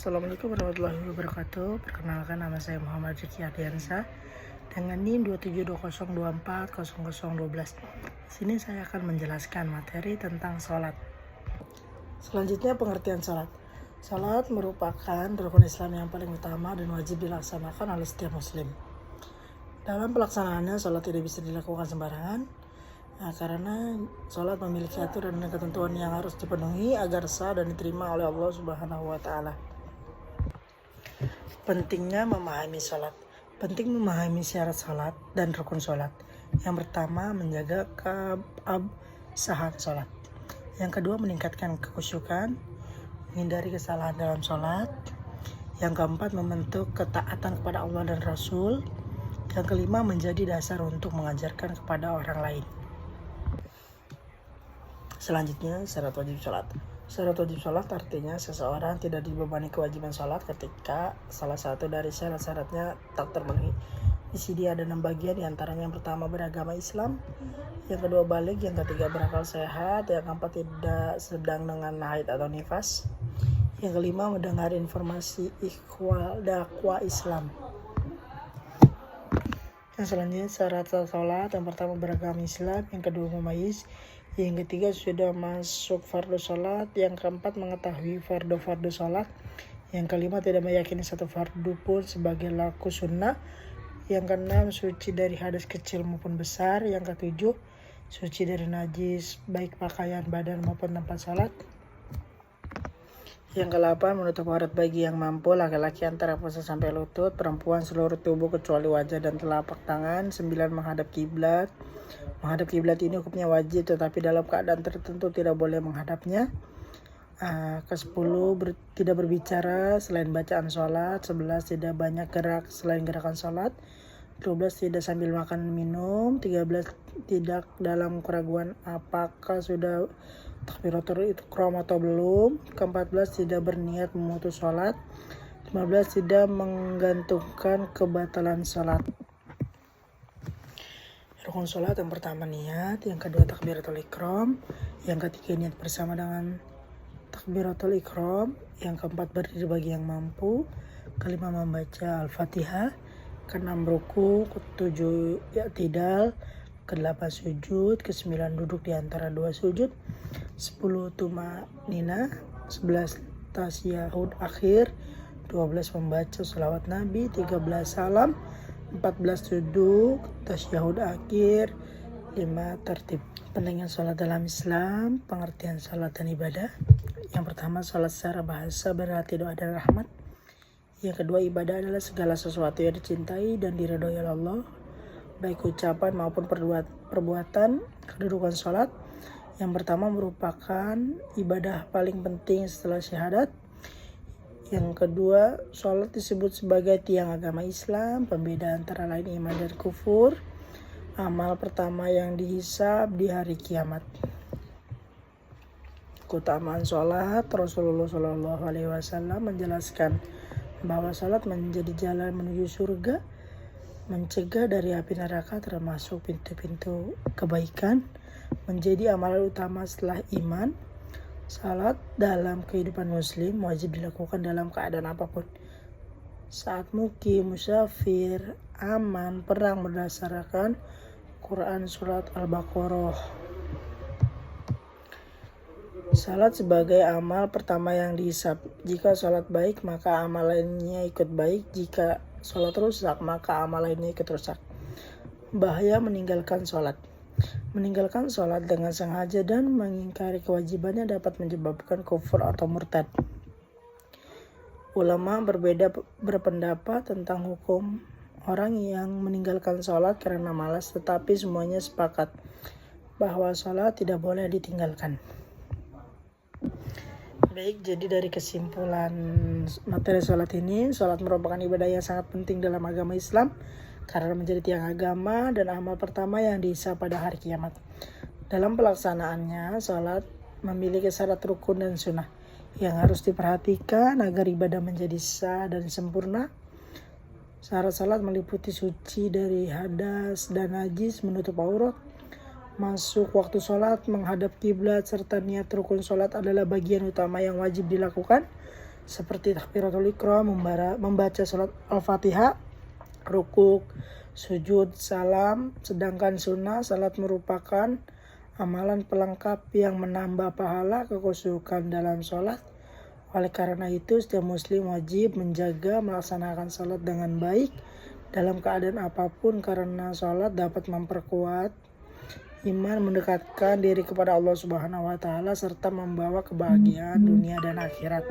Assalamualaikum warahmatullahi wabarakatuh. Perkenalkan, nama saya Muhammad Riki Ardiansa dengan NIM 2720240012. Di sini saya akan menjelaskan materi tentang sholat. Selanjutnya, pengertian sholat. Sholat merupakan rukun Islam yang paling utama dan wajib dilaksanakan oleh setiap muslim. Dalam pelaksanaannya, sholat tidak bisa dilakukan sembarangan, karena sholat memiliki aturan dan ketentuan yang harus dipenuhi agar sah dan diterima oleh Allah Subhanahu wa Ta'ala. Pentingnya memahami sholat. Penting memahami syarat sholat dan rukun sholat. Yang pertama, menjaga keabsahan sholat. Yang kedua, meningkatkan kekhusyukan, menghindari kesalahan dalam sholat. Yang keempat, membentuk ketaatan kepada Allah dan Rasul. Yang kelima, menjadi dasar untuk mengajarkan kepada orang lain. Selanjutnya, syarat wajib sholat. Syarat wajib sholat artinya seseorang tidak dibebani kewajiban sholat ketika salah satu dari syarat-syaratnya tak terpenuhi. Di sini ada 6 bagian, diantaranya yang pertama beragama Islam, yang kedua balik, yang ketiga berakal sehat, yang keempat tidak sedang dengan haid atau nifas, yang kelima mendengar informasi ikhwal dakwah Islam. Yang selanjutnya syarat sholat, yang pertama beragama Islam, yang kedua mumayyiz, yang ketiga sudah masuk fardu sholat, yang keempat mengetahui fardu sholat, yang kelima tidak meyakini satu fardu pun sebagai laku sunnah, yang keenam suci dari hadas kecil maupun besar, yang ketujuh suci dari najis baik pakaian, badan maupun tempat sholat, yang ke-8 menutup aurat bagi yang mampu, laki-laki antara pusar sampai lutut, perempuan seluruh tubuh kecuali wajah dan telapak tangan. 9 menghadap kiblat. Menghadap kiblat ini hukumnya wajib, tetapi dalam keadaan tertentu tidak boleh menghadapnya. Ke-10 tidak berbicara selain bacaan sholat. 11 tidak banyak gerak selain gerakan sholat. 12 tidak sambil makan minum. 13 tidak dalam keraguan apakah sudah takbiratul ihram atau belum. Ke-14 tidak berniat memutus sholat. 15 tidak menggantungkan kebatalan sholat. Rukun sholat, yang pertama niat, yang kedua takbiratul ihram, yang ketiga niat bersama dengan takbiratul ihram, yang keempat berdiri bagi yang mampu, kelima membaca Al-Fatihah, keenam ruku, ketujuh i'tidal, ke-8 sujud, ke-9 duduk di antara 2 sujud, 10 tumanina, 11 tasyahud akhir, 12 membaca sholawat Nabi, 13 salam, 14 duduk, tasyahud akhir, 5 tertib. Pentingnya sholat dalam Islam, pengertian sholat dan ibadah. Yang pertama, sholat secara bahasa berarti doa dan rahmat. Yang kedua, ibadah adalah segala sesuatu yang dicintai dan diridhoi oleh Allah, baik ucapan maupun perbuatan. Kedudukan sholat, yang pertama merupakan ibadah paling penting setelah syahadat. Yang kedua, sholat disebut sebagai tiang agama Islam, pembeda antara lain iman dan kufur, amal pertama yang dihisab di hari kiamat. Keutamaan sholat, Rasulullah SAW menjelaskan bahwa sholat menjadi jalan menuju surga, mencegah dari api neraka termasuk pintu-pintu kebaikan, menjadi amalan utama setelah iman. Salat dalam kehidupan muslim wajib dilakukan dalam keadaan apapun, saat mukim, musafir, aman, perang, berdasarkan Quran surat Al-Baqarah. Salat sebagai amal pertama yang dihisab. Jika salat baik maka amal lainnya ikut baik, jika salat rusak maka amal lainnya ikut rusak. Bahaya meninggalkan salat. Meninggalkan sholat dengan sengaja dan mengingkari kewajibannya dapat menyebabkan kufur atau murtad. Ulama berpendapat tentang hukum orang yang meninggalkan sholat karena malas, tetapi semuanya sepakat bahwa sholat tidak boleh ditinggalkan. Baik, jadi dari kesimpulan materi sholat ini, sholat merupakan ibadah yang sangat penting dalam agama Islam karena menjadi tiang agama dan amal pertama yang dihisab pada hari kiamat. Dalam pelaksanaannya, sholat memiliki syarat rukun dan sunnah yang harus diperhatikan agar ibadah menjadi sah dan sempurna. Syarat sholat meliputi suci dari hadas dan najis, menutup aurat, masuk waktu sholat, menghadap kiblat, serta niat. Rukun sholat adalah bagian utama yang wajib dilakukan. seperti takbiratul ihram, membaca salat Al-Fatihah, rukuk, sujud, salam. Sedangkan sunnah salat merupakan amalan pelengkap yang menambah pahala kekhusyukan dalam salat. Oleh karena itu, setiap muslim wajib menjaga melaksanakan salat dengan baik dalam keadaan apapun, karena salat dapat memperkuat iman, mendekatkan diri kepada Allah Subhanahu wa taala serta membawa kebahagiaan dunia dan akhirat.